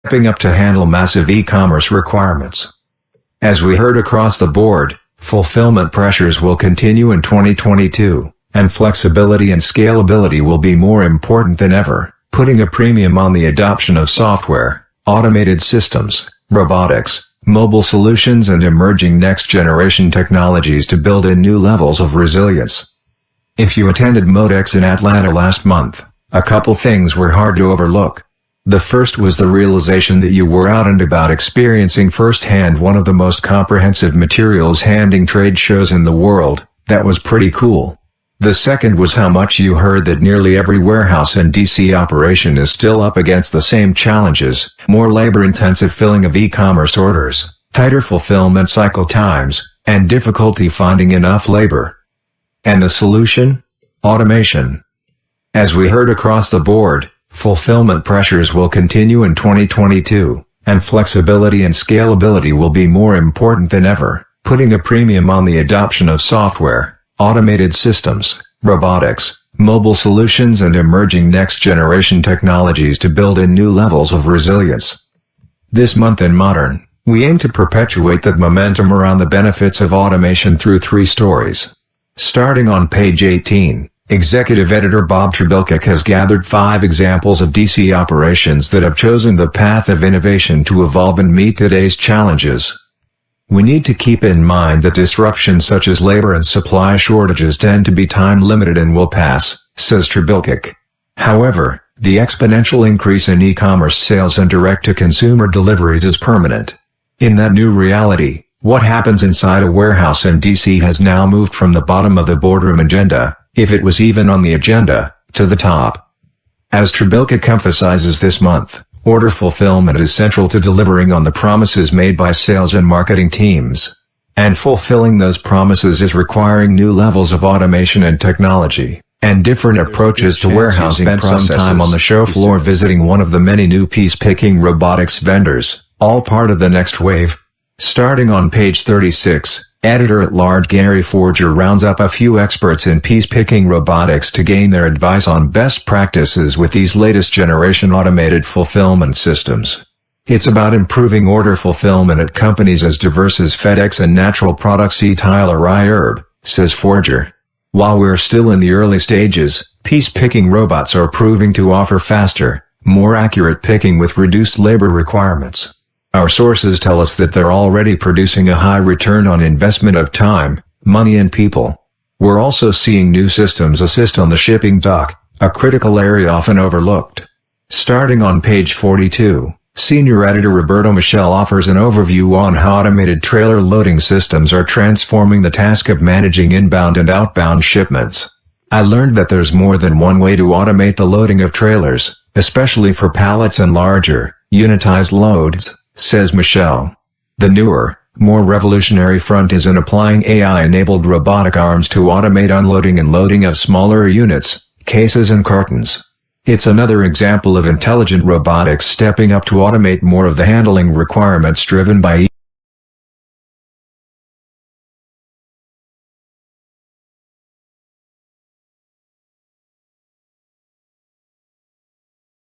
stepping up to handle massive e-commerce requirements. As we heard across the board, fulfillment pressures will continue in 2022, and flexibility and scalability will be more important than ever, putting a premium on the adoption of software, automated systems, robotics, mobile solutions and emerging next-generation technologies to build in new levels of resilience. If you attended Modex in Atlanta last month, a couple things were hard to overlook. The first was the realization that you were out and about experiencing firsthand one of the most comprehensive materials handling trade shows in the world. That was pretty cool. The second was how much you heard that nearly every warehouse and DC operation is still up against the same challenges: more labor-intensive filling of e-commerce orders, tighter fulfillment cycle times, and difficulty finding enough labor. And the solution? Automation. As we heard across the board, fulfillment pressures will continue in 2022, and flexibility and scalability will be more important than ever, putting a premium on the adoption of software, automated systems, robotics, mobile solutions and emerging next-generation technologies to build in new levels of resilience. This month in Modern, we aim to perpetuate that momentum around the benefits of automation through 3 stories. Starting on page 18, Executive Editor Bob Trebilcock has gathered 5 examples of DC operations that have chosen the path of innovation to evolve and meet today's challenges. We need to keep in mind that disruptions such as labor and supply shortages tend to be time-limited and will pass, says Trebilcock. However, the exponential increase in e-commerce sales and direct-to-consumer deliveries is permanent. In that new reality, what happens inside a warehouse and DC has now moved from the bottom of the boardroom agenda, if it was even on the agenda, to the top. As Trebilcock emphasizes this month, order fulfillment is central to delivering on the promises made by sales and marketing teams. And fulfilling those promises is requiring new levels of automation and technology, and different approaches to warehousing processes. Spent some time on the show floor visiting one of the many new piece-picking robotics vendors, all part of the next wave. Starting on page 36, Editor-at-Large Gary Forger rounds up a few experts in piece-picking robotics to gain their advice on best practices with these latest generation automated fulfillment systems. It's about improving order fulfillment at companies as diverse as FedEx and Natural Products Tyler Herb, says Forger. While we're still in the early stages, piece-picking robots are proving to offer faster, more accurate picking with reduced labor requirements. Our sources tell us that they're already producing a high return on investment of time, money and people. We're also seeing new systems assist on the shipping dock, a critical area often overlooked. Starting on page 42, Senior Editor Roberto Michel offers an overview on how automated trailer loading systems are transforming the task of managing inbound and outbound shipments. I learned that there's more than one way to automate the loading of trailers, especially for pallets and larger, unitized loads, says Michel. The newer, more revolutionary front is in applying AI-enabled robotic arms to automate unloading and loading of smaller units, cases and cartons. It's another example of intelligent robotics stepping up to automate more of the handling requirements driven by